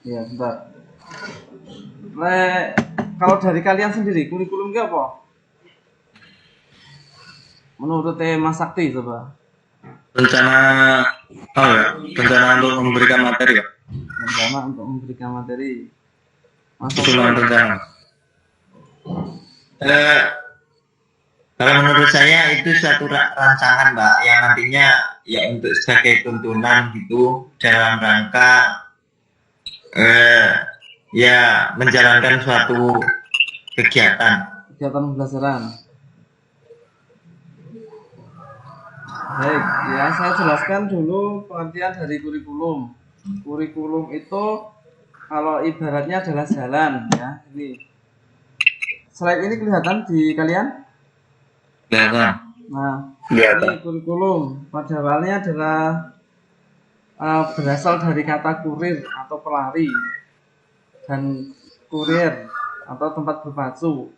Ya, bentar. Kalau dari kalian sendiri, kurikulumnya apa? Menurut Mas Sakti coba. Rencana, oh ya, rencana untuk memberikan materi ya. Rencana untuk memberikan materi. Mas Usulan Sakti. rencana. Eh, Kalau menurut saya itu suatu rancangan, Mbak, yang nantinya ya untuk sebagai tuntunan gitu dalam rangka eh, ya menjalankan suatu kegiatan. Kegiatan pembelajaran. Baik, ya saya jelaskan dulu pengertian dari kurikulum. Kurikulum itu kalau ibaratnya adalah jalan ya. Ini slide ini kelihatan di kalian? Kelihatan. Nah, ini Kelihatan. kurikulum. Pada awalnya adalah berasal dari kata kurir atau pelari dan kurir atau tempat berpacu.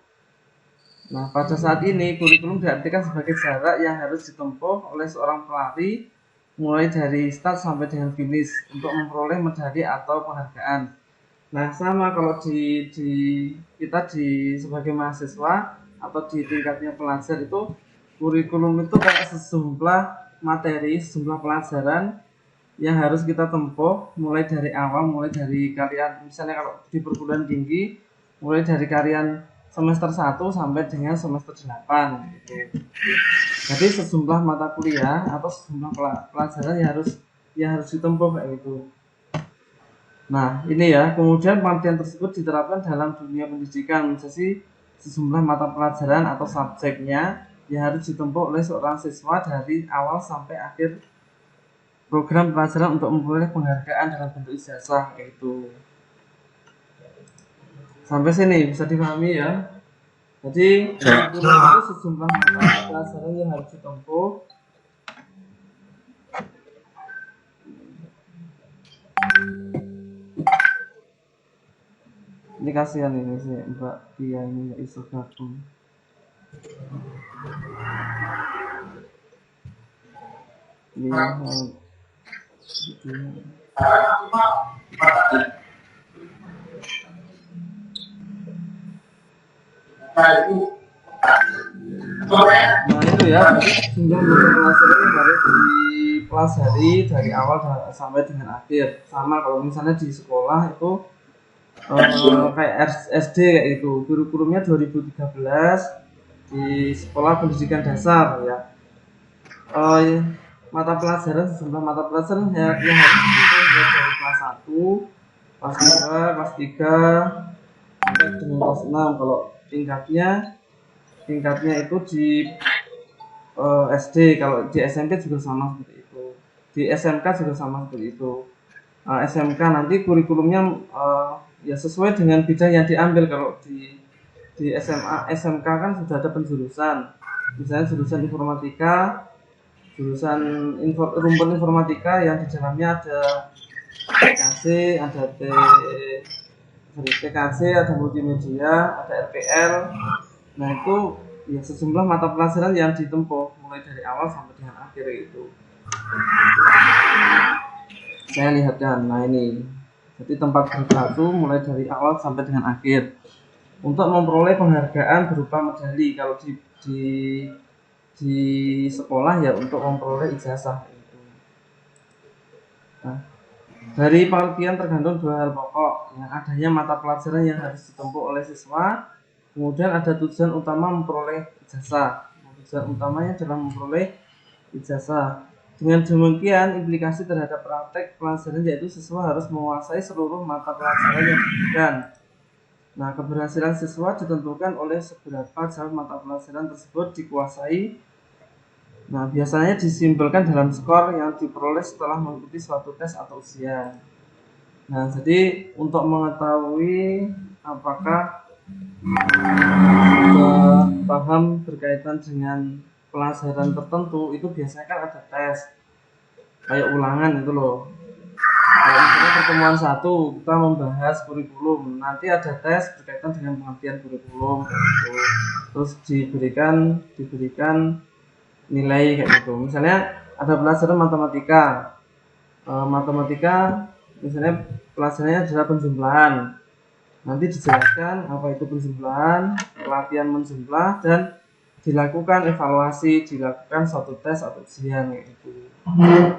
Nah, pada saat ini kurikulum diartikan sebagai jarak yang harus ditempuh oleh seorang pelari mulai dari start sampai dengan finish untuk memperoleh medali atau penghargaan. Nah, sama kalau di kita sebagai mahasiswa atau di tingkatnya pelajar itu kurikulum itu kayak sejumlah materi, sejumlah pelajaran yang harus kita tempuh mulai dari awal, mulai dari kalian misalnya kalau di perguruan tinggi mulai dari kalian semester 1 sampai dengan semester 8 gitu. Jadi sejumlah mata kuliah atau sejumlah pelajaran yang harus ditempuh kayak gitu. Nah, ini ya, kemudian pengertian tersebut diterapkan dalam dunia pendidikan menjadi sejumlah mata pelajaran atau subjeknya yang harus ditempuh oleh seorang siswa dari awal sampai akhir program pelajaran untuk memperoleh penghargaan dalam bentuk ijazah yaitu. Sampai sini bisa dipahami ya. Jadi kurikulum itu sejumlah mata pelajaran yang harus ditempuh. Ini kasihan ini sih Mbak Tia ini nggak bisa gabung. Lihat nah itu ya, sehingga pelajaran yang harus dipelajari dari awal sampai dengan akhir. Sama kalau misalnya di sekolah itu kayak SD kayak itu, kurikulumnya 2013 di sekolah pendidikan dasar ya. Mata pelajaran sejumlah mata pelajaran yang harus diikuti dari kelas 1, kelas 2, kelas 3 sampai dengan kelas 6. Kalau tingkatnya itu di SD, kalau di SMP juga sama seperti itu, di SMK juga sama seperti itu. SMK nanti kurikulumnya ya sesuai dengan bidang yang diambil. Kalau di SMA SMK kan sudah ada penjurusan, misalnya jurusan informatika, jurusan rumpun informatika yang di dalamnya ada TKC, ada TKC, ada multimedia, ada RPL. Nah itu ya sejumlah mata pelajaran yang ditempuh mulai dari awal sampai dengan akhir itu. Saya lihatkan, nah ini jadi tempat berpacu mulai dari awal sampai dengan akhir untuk memperoleh penghargaan berupa medali. Kalau di sekolah ya untuk memperoleh ijazah itu. Nah, dari pengertian tergantung dua hal pokok, yang adanya mata pelajaran yang harus ditempuh oleh siswa, kemudian ada tujuan utama memperoleh ijazah. Tujuan utamanya adalah memperoleh ijazah. Dengan demikian, implikasi terhadap praktek pelajaran yaitu siswa harus menguasai seluruh mata pelajaran yang diberikan. Nah, keberhasilan siswa ditentukan oleh seberapa jauh mata pelajaran tersebut dikuasai. Nah, biasanya disimpulkan dalam skor yang diperoleh setelah mengikuti suatu tes atau ujian. Nah, jadi untuk mengetahui apakah sudah paham berkaitan dengan pelajaran tertentu, itu biasanya kan ada tes kayak ulangan itu loh. Kalau misalnya pertemuan 1 kita membahas kurikulum, nanti ada tes berkaitan dengan pengertian kurikulum gitu. Terus diberikan nilai kayak gitu. Misalnya ada pelajaran matematika, Misalnya pelajarannya adalah penjumlahan. Nanti dijelaskan apa itu penjumlahan, pelatihan menjumlah, dan dilakukan evaluasi, dilakukan suatu tes atau ujian itu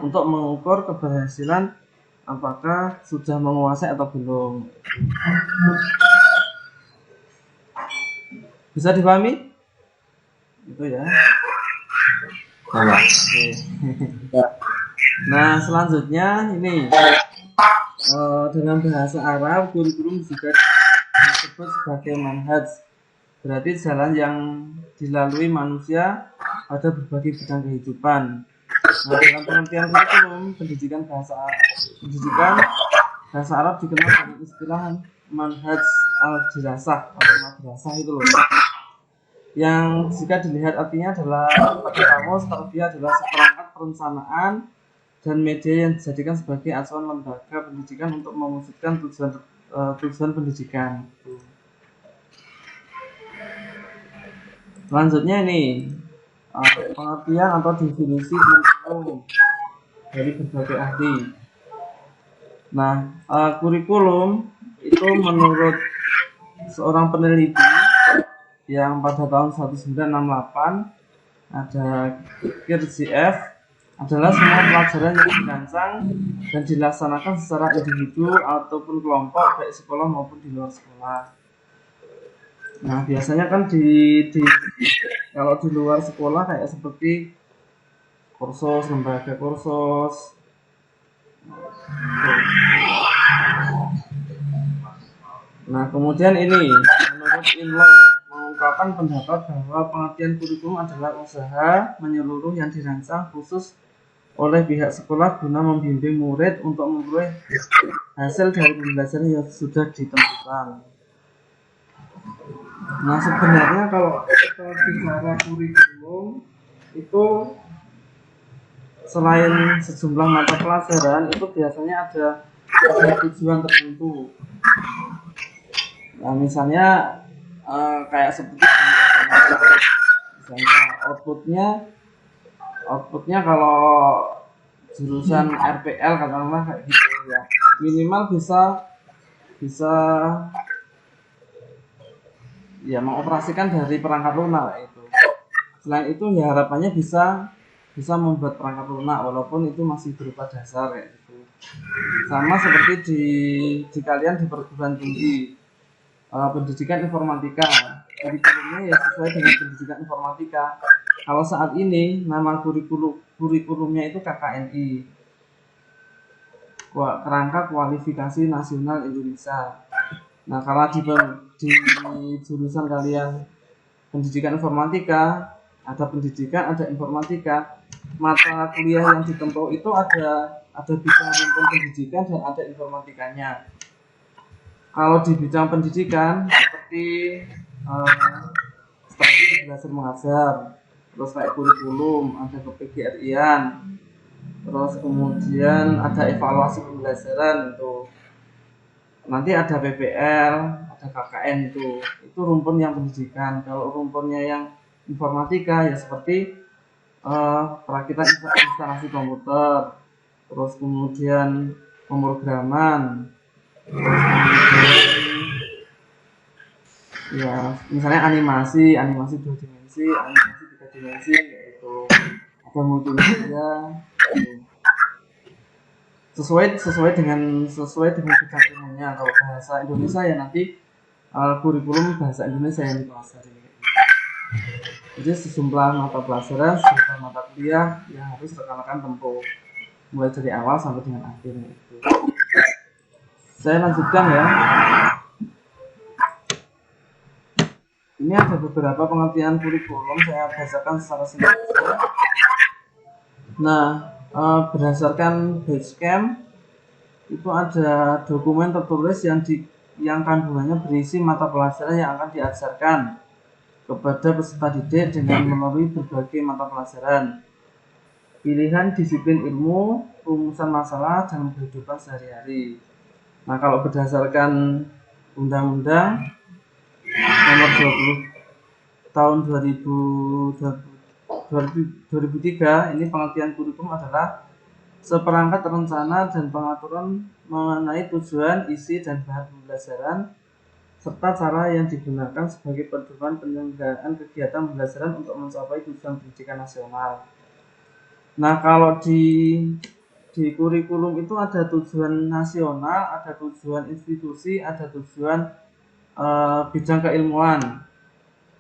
untuk mengukur keberhasilan apakah sudah menguasai atau belum. Bisa dipahami? Itu ya. Nah, selanjutnya ini dengan bahasa Arab kurikulum juga disebut sebagai manhaj. Berarti jalan yang dilalui manusia pada berbagai bidang kehidupan. Nah, dalam pengertian kurikulum pendidikan bahasa Arab dikenal dengan istilah manhaj al-dirasah atau madrasah itu loh. Yang jika dilihat artinya adalah pada kamus dia adalah seperangkat perencanaan dan media yang dijadikan sebagai acuan lembaga pendidikan untuk mewujudkan tujuan pendidikan. Selanjutnya ini pengertian atau definisi kurikulum dari berbagai ahli. Nah, kurikulum itu menurut seorang peneliti yang pada tahun 1968 ada Kirchhoff adalah semua pelajaran yang dirancang dan dilaksanakan secara individu ataupun kelompok baik sekolah maupun di luar sekolah. Nah, biasanya kan kalau di luar sekolah kayak seperti kursus, lembaga kursus. Nah, kemudian ini menurut Inlow mengungkapkan pendapat bahwa pengertian kurikulum adalah usaha menyeluruh yang dirancang khusus oleh pihak sekolah guna membimbing murid untuk memperoleh hasil dari pembelajaran yang sudah ditentukan. Nah, sebenarnya kalau kita bicara kurikulum itu selain sejumlah mata pelajaran itu biasanya ada tujuan tertentu. Nah, misalnya kayak seperti misalnya outputnya kalau jurusan RPL katakanlah kayak gitu ya, minimal bisa ya mengoperasikan dari perangkat lunak itu. Selain itu ya harapannya bisa membuat perangkat lunak walaupun itu masih berupa dasar kayak gitu. Sama seperti di kalian di perguruan tinggi pendidikan informatika, kurikulumnya ya sesuai dengan pendidikan informatika. Kalau saat ini nama kurikulumnya itu KKNI, Kerangka Kualifikasi Nasional Indonesia. Nah, kalau di jurusan kalian pendidikan informatika, ada pendidikan, ada informatika, mata kuliah yang ditempuh itu ada bidang rumpun pendidikan dan ada informatikanya. Kalau di bidang pendidikan seperti strategi belajar mengajar, terus kayak kurikulum, ada ke-PGRI-an, terus kemudian ada evaluasi pembelajaran itu. Nanti ada PPL, ada KKN itu rumpun yang pendidikan. Kalau rumpunnya yang informatika ya seperti perakitan instalasi komputer, terus kemudian pemrograman, terus kemudian ya misalnya animasi 2 dimensi, animasi 3 dimensi, yaitu ada multimedia. Sesuai dengan bidang ilmunya. Kalau bahasa Indonesia ya nanti kurikulum bahasa Indonesia yang dipelajari. Jadi sejumlah mata pelajaran, sejumlah mata kuliah yang harus rekan-rekan tempuh mulai dari awal sampai dengan akhir itu. Saya lanjutkan ya. Ini ada beberapa pengertian kurikulum saya bacakan secara singkat. Nah, berdasarkan Basecamp itu ada dokumen tertulis yang kandungannya berisi mata pelajaran yang akan diajarkan kepada peserta didik dengan melalui berbagai mata pelajaran, pilihan disiplin ilmu, rumusan masalah dalam kehidupan sehari-hari. Nah, kalau berdasarkan Undang-Undang Nomor 20 Tahun 2003, ini pengertian kurikulum adalah seperangkat rencana dan pengaturan mengenai tujuan, isi, dan bahan pembelajaran, serta cara yang digunakan sebagai pedoman penyelenggaraan kegiatan pembelajaran untuk mencapai tujuan pendidikan nasional. Nah, kalau di kurikulum itu ada tujuan nasional, ada tujuan institusi, ada tujuan bidang keilmuan.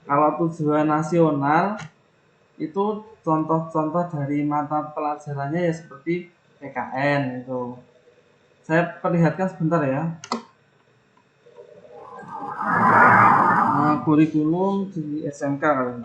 Kalau tujuan nasional itu contoh-contoh dari mata pelajarannya ya seperti PKN itu. Saya perlihatkan sebentar ya. Nah, kurikulum di SMK kalian.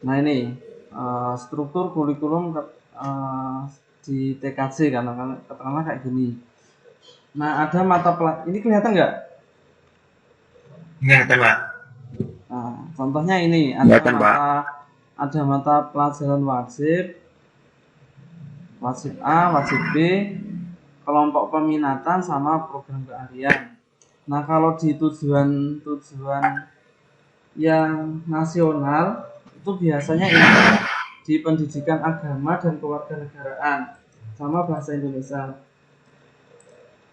Nah ini struktur kurikulum di TKJ karena katakanlah kayak gini. Nah ada mata pelajaran ini kelihatan nggak? Kelihatan, Pak. Nah, contohnya ini Kelihatan, Pak. ada mata pelajaran wajib A, wajib B, kelompok peminatan sama program keahlian. Nah kalau di tujuan yang nasional itu biasanya ini di pendidikan agama dan kewarganegaraan sama bahasa Indonesia.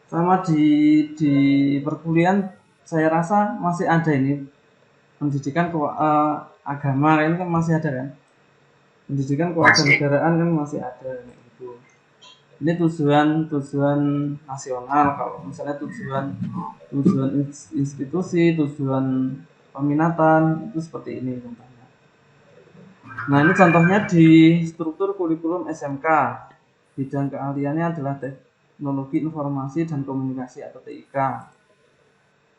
Sama di perkuliahan saya rasa masih ada ini pendidikan agama ini kan masih ada kan, pendidikan kewarganegaraan kan masih ada gitu. Ini tujuan nasional. Kalau misalnya tujuan institusi, tujuan peminatan itu seperti ini contohnya. Nah ini contohnya di struktur kurikulum SMK. Bidang keahliannya adalah teknologi informasi dan komunikasi atau TIK.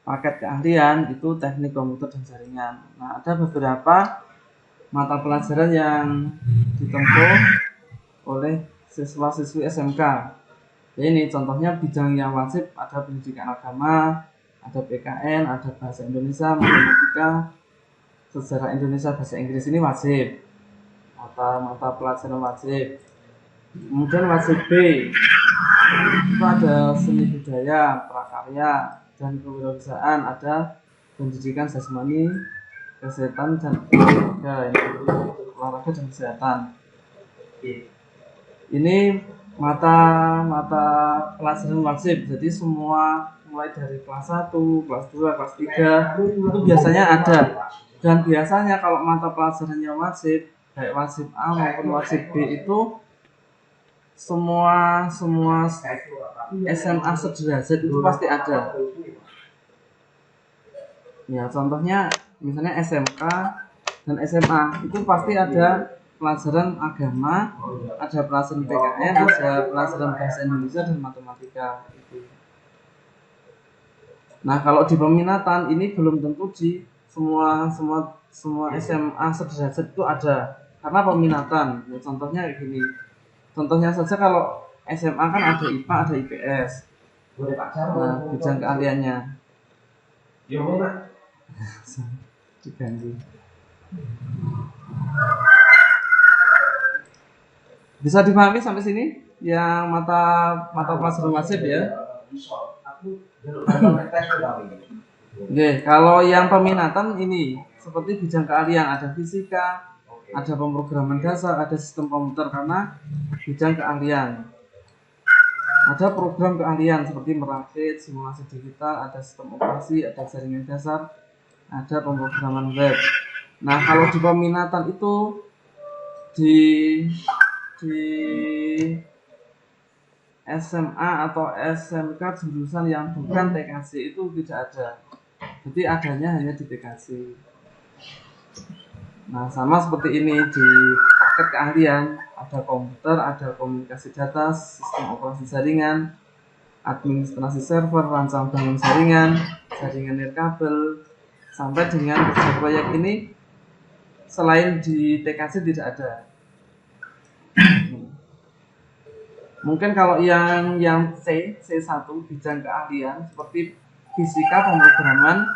Paket keahlian itu teknik komputer dan jaringan. Nah ada beberapa mata pelajaran yang ditempuh oleh siswa-siswi SMK. Jadi ini contohnya bidang yang wajib ada pendidikan agama, ada PKN, ada bahasa Indonesia, matematika, sejarah Indonesia, bahasa Inggris ini wajib. Mata pelajaran wajib. Kemudian wajib B itu ada seni budaya, prakarya, dan kewirausahaan, ada pendidikan jasmani, kesehatan dan olahraga dan kesehatan. Ini mata pelajaran wajib. Jadi semua mulai dari kelas 1, kelas 2, kelas 3 itu biasanya ada. Dan biasanya kalau mata pelajarannya wajib, baik wajib A maupun wajib B itu semua SMA sederajat itu pasti ada. Ya contohnya misalnya SMK dan SMA itu pasti ada pelajaran agama, ada pelajaran PKN, ada pelajaran bahasa Indonesia dan matematika itu. Nah kalau di peminatan ini belum tentu di semua SMA sederajat itu ada, karena peminatan. Ya, contohnya kayak gini. Contohnya saja kalau SMA kan ada IPA, ada IPS. Nah, bidang keahliannya. Diganti. Bisa dipahami sampai sini? Yang mata pelajaran wajib ya. Oke, kalau yang peminatan ini seperti bidang keahlian, ada fisika, ada pemrograman dasar, ada sistem komputer karena bidang keahlian. Ada program keahlian seperti merakit, simulasi digital, ada sistem operasi, ada jaringan dasar, ada pemrograman web. Nah, kalau di peminatan itu di SMA atau SMK jurusan yang bukan TKJ itu tidak ada. Jadi adanya hanya di TKJ. Nah, sama seperti ini di paket keahlian, ada komputer, ada komunikasi data, sistem operasi jaringan, administrasi server, rancang bangun jaringan, jaringan nirkabel, sampai dengan kerja proyek ini selain di TKJ tidak ada. Mungkin kalau yang C1 bidang keahlian seperti fisika, pemrograman,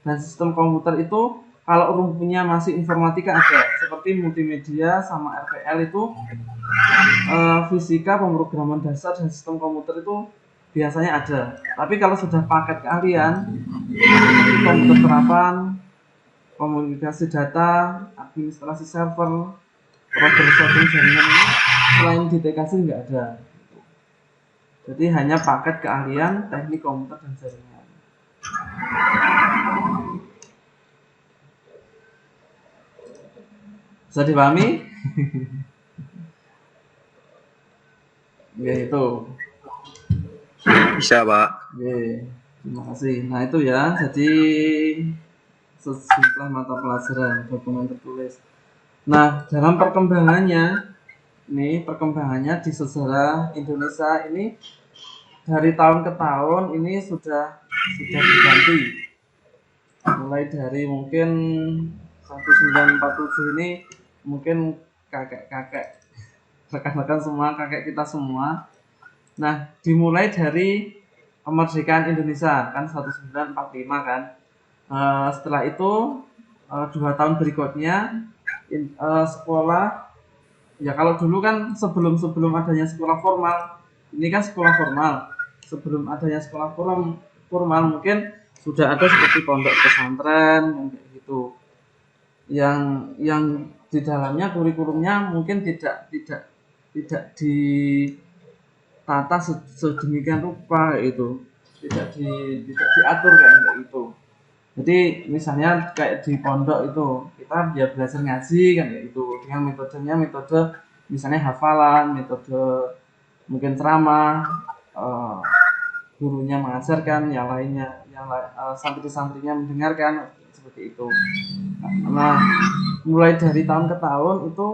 dan sistem komputer itu kalau rumputnya masih informatika ada, seperti multimedia sama RPL itu fisika, pemrograman dasar dan sistem komputer itu biasanya ada. Tapi kalau sudah paket keahlian seperti komputer terapan, komunikasi data, administrasi server, problem solving jaringan ini selain di TKJ nggak ada. Jadi hanya paket keahlian teknik komputer dan jaringan. Bisa dipahami? Ya itu. Bisa, Pak. Oke, terima kasih. Nah itu ya, jadi sejumlah mata pelajaran dokumen tertulis. Nah dalam perkembangannya di sejarah Indonesia ini dari tahun ke tahun ini sudah diganti. Mulai dari mungkin 1947 ini mungkin kakek rekan-rekan semua, kakek kita semua. Nah, dimulai dari kemerdekaan Indonesia kan 1945 kan. Setelah itu 2 tahun berikutnya sekolah, ya kalau dulu kan sebelum adanya sekolah formal, ini kan sekolah formal. Sebelum adanya sekolah formal mungkin sudah ada seperti pondok pesantren kayak gitu. Yang di dalamnya kurikulumnya mungkin tidak ditata sedemikian rupa itu, tidak diatur kayak itu. Jadi misalnya kayak di pondok itu kita dia belajar ngaji kan kayak itu dengan metode misalnya hafalan, metode mungkin ceramah, gurunya mengajarkan, yang lainnya santri-santrinya mendengarkan seperti itu. Nah, mulai dari tahun ke tahun itu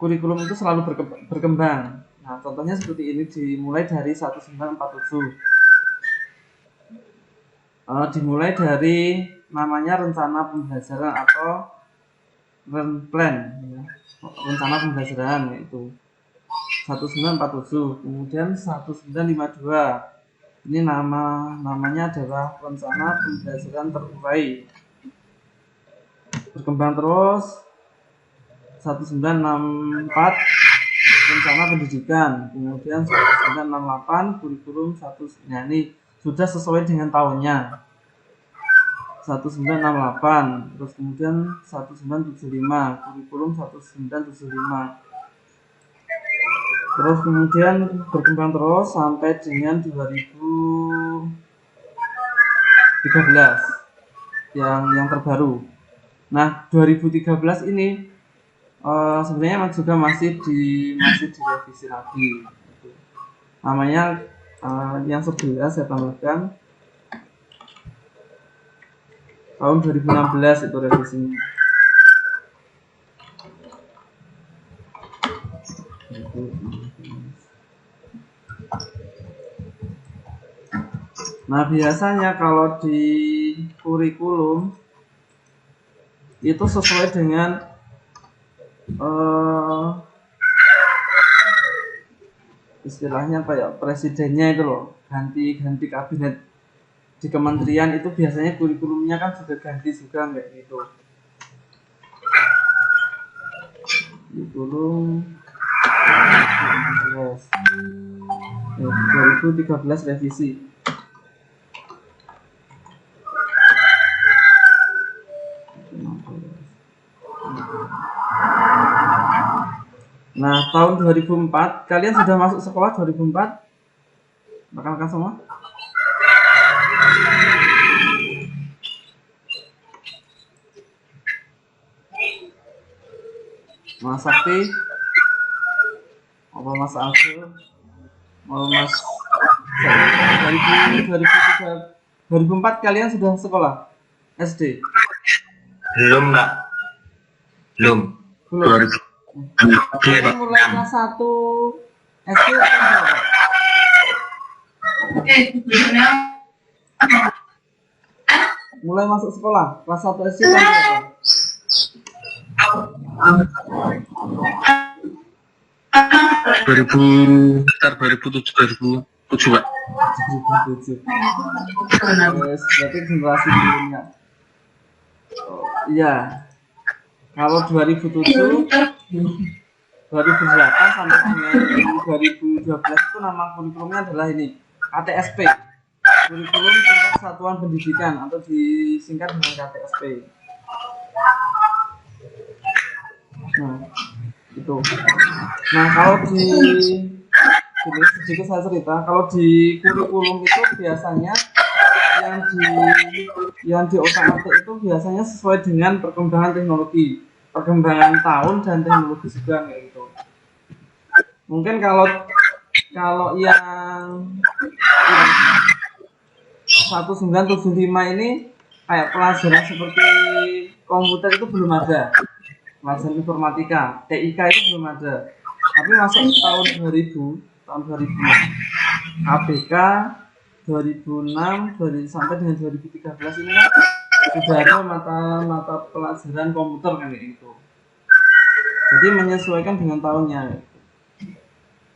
kurikulum itu selalu berkembang. Nah, contohnya seperti ini dimulai dari 1947. Dimulai dari namanya rencana pembelajaran atau Renplan, ya. Rencana pembelajaran yaitu 1947. Kemudian 1952. Ini namanya adalah rencana pembelajaran terurai. Berkembang terus 1964 rencana pendidikan, kemudian 1968 kurikulum nah ini sudah sesuai dengan tahunnya 1968, terus kemudian 1975 kurikulum 1975, terus kemudian berkembang terus sampai dengan 2013 yang terbaru. Nah 2013 ini sebenarnya juga masih direvisi lagi. Namanya yang 11 saya tambahkan tahun 2016 itu revisinya. Nah biasanya kalau di kurikulum itu sesuai dengan istilahnya apa ya, presidennya itu loh, ganti kabinet di kementerian itu biasanya kurikulumnya kan sudah ganti juga kayak gitu. Kurikulum 2013 revisi. Nah, tahun 2004, kalian sudah masuk sekolah 2004? Rekan-rekan semua? Mas Sakti? Apa Mas Alfil? Mau Mas 2004 kalian sudah sekolah? SD? Belum, Kak. Belum. 2000. Mulai kelas 1 SD kan berapa? Mulai masuk sekolah kelas 1 SD kan berapa? 2007 Pak. 2007. Berarti generasi dulunya. Iya, kalau 2007, 2008 sampai dengan 2012 itu nama kurikulumnya adalah ini, KTSP, Kurikulum Tingkat Satuan Pendidikan, atau disingkat dengan KTSP. Nah, itu. Nah, kalau di jadi sedikit saya cerita, kalau di kurikulum itu biasanya yang di otak-atik itu biasanya sesuai dengan perkembangan teknologi, perkembangan tahun dan teknologi juga kayak gitu. Mungkin kalau yang 1975 ini kayak pelajaran seperti komputer itu belum ada, pelajaran informatika, TIK itu belum ada. Tapi masuk tahun 2000 ABK 2006 sampai dengan 2013 ini kan sudah ada mata pelajaran komputer kan gitu. Jadi menyesuaikan dengan tahunnya.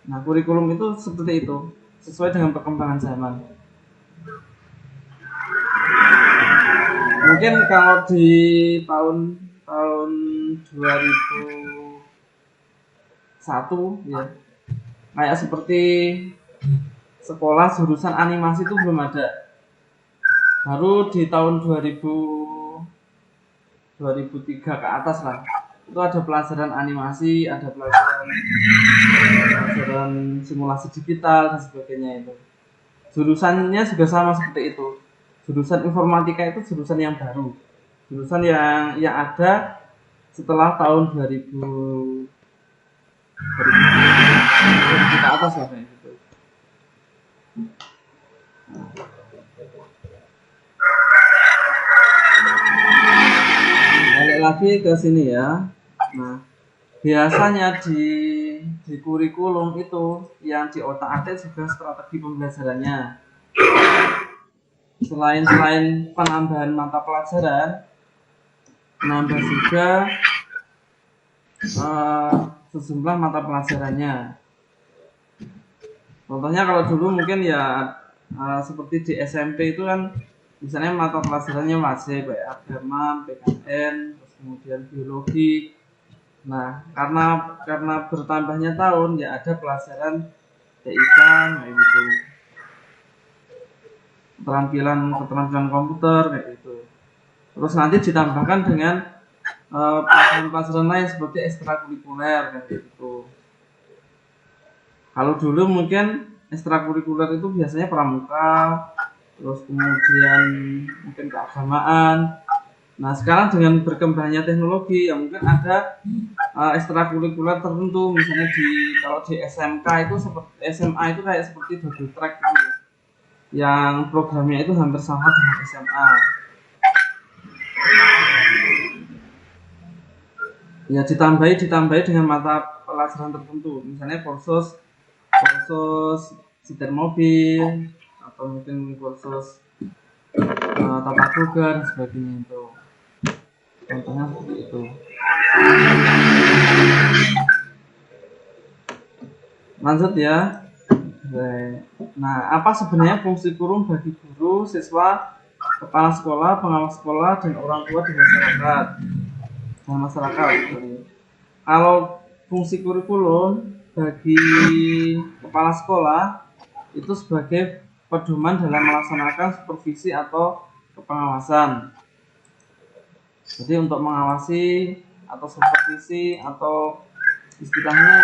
Nah, kurikulum itu seperti itu, sesuai dengan perkembangan zaman. Mungkin kalau di tahun 2001 ya, kayak seperti sekolah jurusan animasi itu belum ada. Baru di tahun 2003 ke atas lah, itu ada pelajaran animasi, ada pelajaran simulasi digital dan sebagainya. Itu jurusannya juga sama seperti itu. Jurusan informatika itu jurusan yang baru, jurusan yang ada setelah tahun 2000 ke atas lah kayak gitu. Balik lagi ke sini ya. Nah, biasanya di kurikulum itu yang di otak-atik juga strategi pembelajarannya. Selain penambahan mata pelajaran, nambah juga sejumlah mata pelajarannya. Contohnya kalau dulu mungkin ya seperti di SMP itu kan misalnya mata pelajarannya wajib kayak agama, PKN, terus kemudian biologi. Nah, karena bertambahnya tahun ya ada pelajaran TIK kayak gitu. Keterampilan komputer kayak gitu. Terus nanti ditambahkan dengan pelajaran-pelajaran lain seperti ekstrakurikuler kayak gitu. Kalau dulu mungkin ekstrakurikuler itu biasanya pramuka, terus kemudian mungkin keagamaan. Nah, sekarang dengan berkembangnya teknologi ya mungkin ada ekstrakurikuler tertentu, misalnya kalau di SMK itu seperti SMA itu kayak seperti double track gitu, yang programnya itu hampir sama dengan SMA. Ya ditambahi dengan mata pelajaran tertentu, misalnya kursus setir mobil, atau mungkin kursus tata boga dan sebagainya. Itu contohnya seperti itu. Lanjut ya. Nah, apa sebenarnya fungsi kurikulum bagi guru, siswa, kepala sekolah, pengawas sekolah, dan orang tua di masyarakat? Kalau fungsi kurikulum bagi kepala sekolah itu sebagai pedoman dalam melaksanakan supervisi atau kepengawasan. Jadi untuk mengawasi atau supervisi atau istilahnya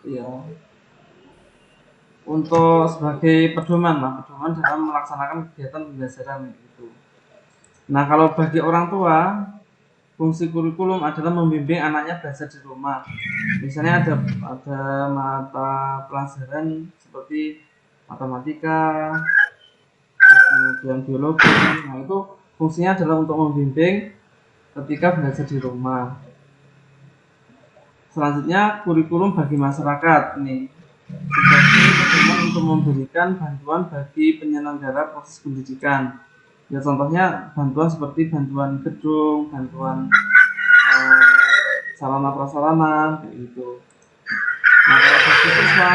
ya untuk sebagai pedoman dalam melaksanakan kegiatan pembelajaran itu. Nah, kalau bagi orang tua, fungsi kurikulum adalah membimbing anaknya belajar di rumah. Misalnya ada mata pelajaran seperti matematika, kemudian biologi. Nah, itu fungsinya adalah untuk membimbing ketika belajar di rumah. Selanjutnya, kurikulum bagi masyarakat nih, sebagai pedoman untuk memberikan bantuan bagi penyelenggara proses pendidikan. Ya, contohnya bantuan seperti bantuan gedung, bantuan sarana prasarana kayak gitu. Nah, kalau bagi siswa,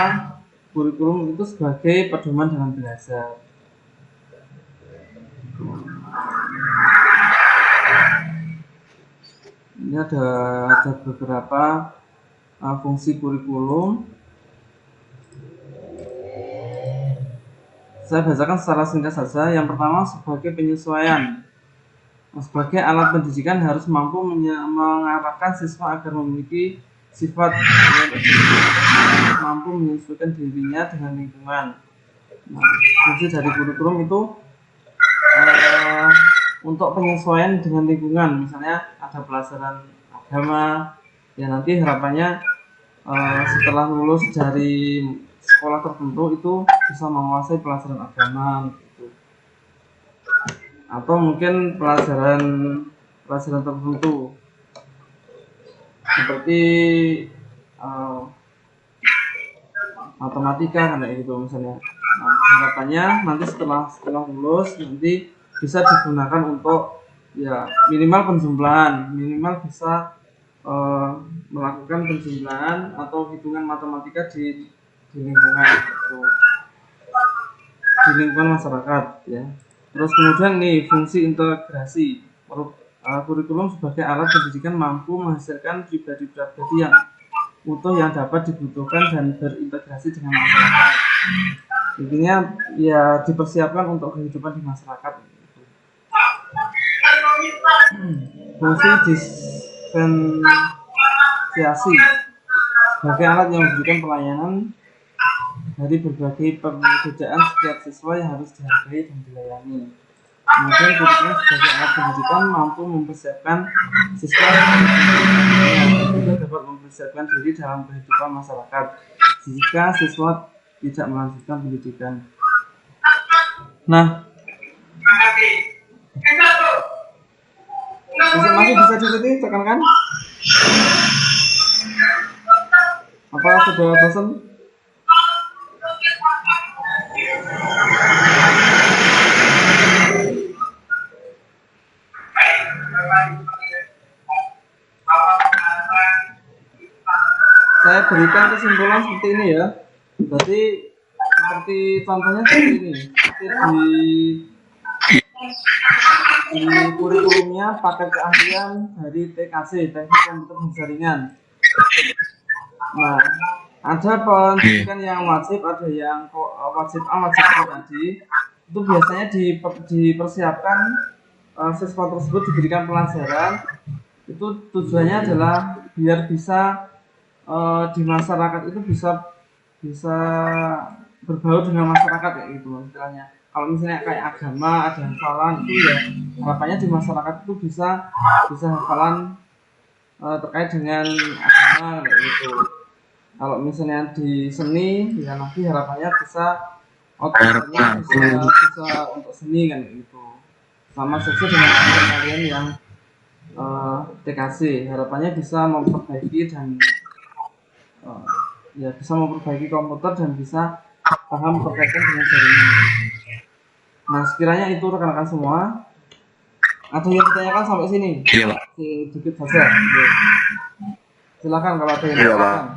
kurikulum itu sebagai pedoman dalam belajar. Ini ada beberapa fungsi kurikulum. Saya bacakan secara singkat saja. Yang pertama, sebagai penyesuaian. Sebagai alat pendidikan harus mampu mengarahkan siswa agar memiliki sifat mampu menyesuaikan dirinya dengan lingkungan. Nah, fungsi dari kurikulum itu untuk penyesuaian dengan lingkungan. Misalnya ada pelajaran agama, ya nanti harapannya setelah lulus dari sekolah tertentu itu bisa menguasai pelajaran agama gitu. Atau mungkin pelajaran tertentu seperti matematika kayak gitu misalnya. Nah, harapannya nanti setelah lulus nanti bisa digunakan untuk ya minimal penjumlahan, minimal bisa melakukan penjumlahan atau hitungan matematika di lingkungan gitu, di lingkungan masyarakat ya. Terus kemudian nih fungsi integrasi. Kurikulum sebagai alat pendidikan mampu menghasilkan pribadi-pribadi yang utuh yang dapat dibutuhkan dan berintegrasi dengan masyarakat. Intinya ya dipersiapkan untuk kehidupan di masyarakat. Fungsi diferensiasi sebagai alat yang memberikan pelayanan dari berbagai perbedaan setiap siswa yang harus dihargai dan dilayani. Kemudian kurikulum sebagai alat pendidikan mampu mempersiapkan siswa dan juga dapat mempersiapkan diri dalam kehidupan masyarakat jika siswa tidak melanjutkan pendidikan. Nah, masih bisa diikuti tekan-tekan? Apa sudah bosan? Saya berikan kesimpulan seperti ini ya. Berarti seperti contohnya seperti ini. Di kurikulumnya pakai keahlian dari TKC, teknik komputer jaringan. Nah, ada pendidikan yang wajib, ada yang wajib A, wajib B tadi. Itu biasanya dipersiapkan siswa tersebut diberikan pelajaran. Itu tujuannya adalah biar bisa di masyarakat itu bisa berbaur dengan masyarakat ya gitu istilahnya. Kalau misalnya kayak agama ada hafalan itu ya harapannya di masyarakat itu bisa hafalan terkait dengan agama kayak gitu. Kalau misalnya di seni ya nanti harapannya bisa otaknya bisa untuk seni kan gitu. Sama sesuai dengan kalian yang TKC harapannya bisa memperbaiki dan ya bisa memperbaiki komputer dan bisa paham berkaitan dengan jaringan. Nah, sekiranya itu rekan-rekan semua. Ada yang ditanyakan sampai sini? Iya, Pak. Sedikit saja. Silakan kalau ada yang ditanyakan.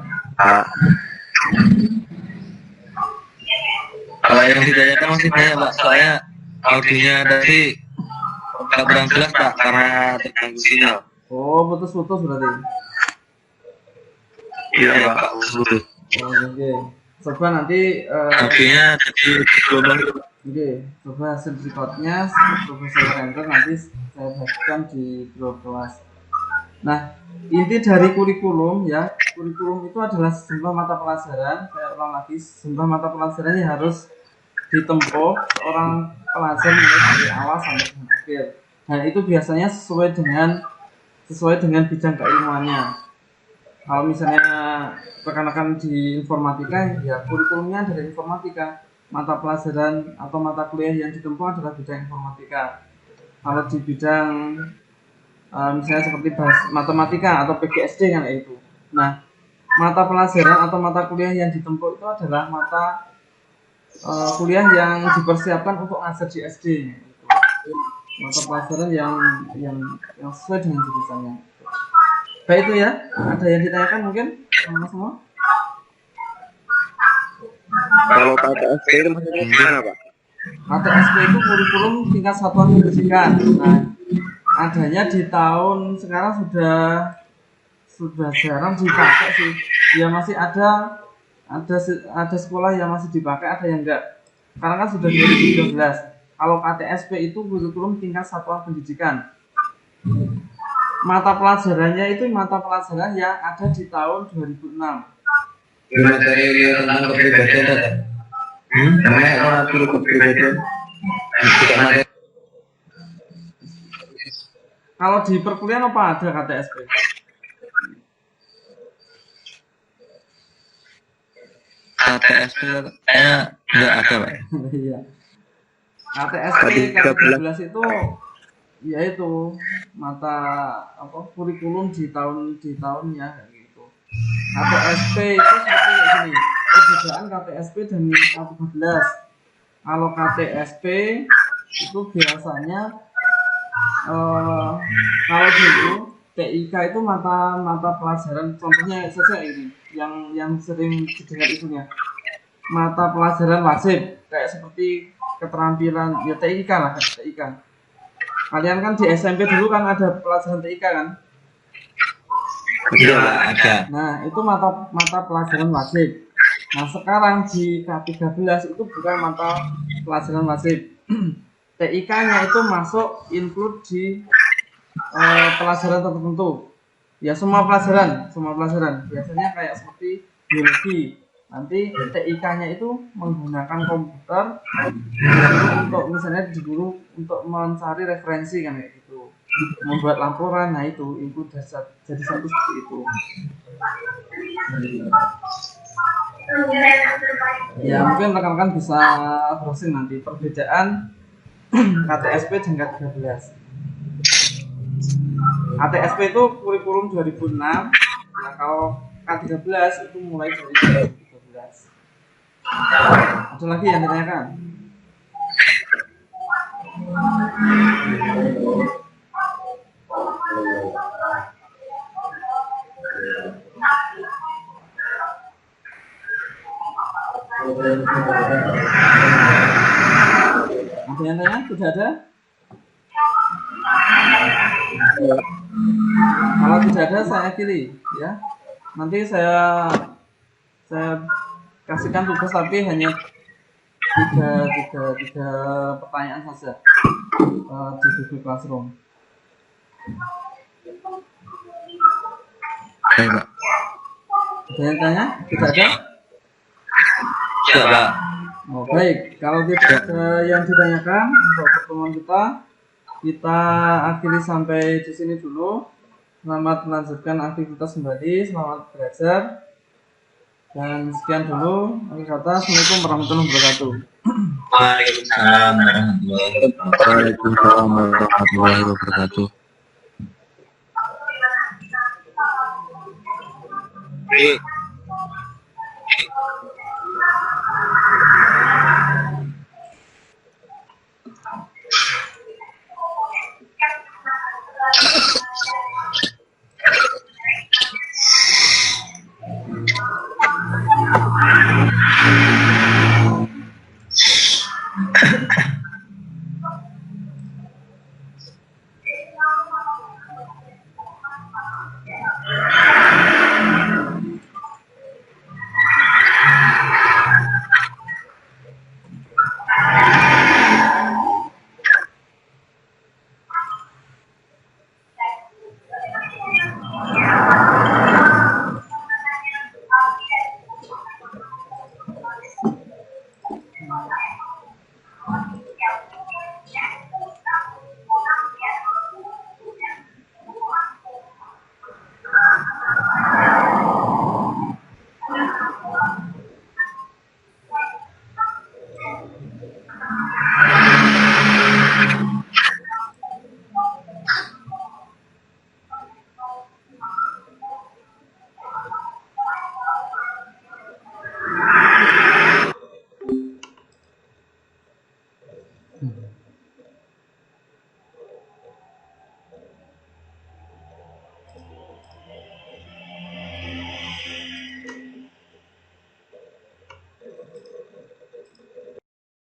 Kalau yang ditanyakan masih banyak, Pak. Soalnya audionya tadi nggak kurang jelas, Pak, karena terganggu sinyal. Oh, putus-putus berarti. Iya, Pak. Putus. Oh, oke. Coba nanti audionya jadi gelombang. Oke, coba hasil recordnya Profesor Renter nanti saya bagikan di grup kelas. Nah, inti dari kurikulum ya, kurikulum itu adalah sejumlah mata pelajaran. Saya ulang lagi, sejumlah mata pelajaran yang harus ditempuh seorang pelajar mulai dari awal sampai dengan akhir. Nah, itu biasanya sesuai dengan bidang keilmuannya. Kalau misalnya rekan-rekan di informatika, ya kurikulumnya dari informatika. Mata pelajaran atau mata kuliah yang ditempuh adalah bidang informatika. Kalau di bidang misalnya seperti matematika atau PGSD kan itu. Nah, mata pelajaran atau mata kuliah yang ditempuh itu adalah mata kuliah yang dipersiapkan untuk ngajar di SD. Mata pelajaran yang sesuai dengan jurusannya. Baik itu ya. Ada yang ditanyakan mungkin semua? Kalau KTSP itu maksudnya gimana, Pak? KTSP itu kurikulum tingkat satuan pendidikan. Nah, adanya di tahun sekarang sudah jarang dipakai sih. Ya masih ada sekolah yang masih dipakai, ada yang enggak. Sekarang kan sudah 2013. Kalau KTSP itu kurikulum tingkat satuan pendidikan. Mata pelajarannya itu mata pelajaran yang ada di tahun 2006. Materi tentang kepribadian ada. Namanya apa kepribadian? Tidak materi. Kalau di perkuliahan apa ada KTSP? KTSP kayaknya nggak ada, Pak. Iya. KTSP ke-13 itu yaitu mata apa kurikulum di tahunnya kayak gitu. KTSP itu seperti ini. Perbedaan KTSP dan K13. Kalau KTSP itu biasanya kalau dulu TIK itu mata pelajaran, contohnya saja ini yang sering didengar isunya, mata pelajaran wajib kayak seperti keterampilan ya TIK lah, TIK. Kalian kan di SMP dulu kan ada pelajaran TIK kan? Iya, ada. Nah itu mata pelajaran wajib. Nah sekarang di K13 itu bukan mata pelajaran wajib. TIK-nya itu masuk include di pelajaran tertentu. Ya semua pelajaran. Biasanya kayak seperti biologi. Nanti TIK-nya itu menggunakan komputer untuk misalnya dulu untuk mencari referensi kan kayak gitu. Membuat laporan, nah itu include jadi satu seperti itu. Ya mungkin rekan-rekan bisa browsing nanti perbedaan KTSP dan K13. KTSP itu kurikulum 2006. Nah kalau K13 itu mulai dari 2013. Ada lagi yang ditanyakan? Ada yang tanya? Tidak ada? Kalau tidak ada saya akhiri ya. Nanti saya kasihkan tugas tapi hanya tiga pertanyaan saja di Google Classroom. Baik, Pak. Ada yang tanya? Tidak ada? Ya, Pak. Oh, baik, kalau tidak ada yang ditanyakan untuk pertemuan kita akhiri sampai di sini dulu. Selamat melanjutkan aktivitas kembali, selamat belajar. Dan sekian dulu. Akhir kata, Assalamualaikum warahmatullahi wabarakatuh. Waalaikumsalam warahmatullahi wabarakatuh.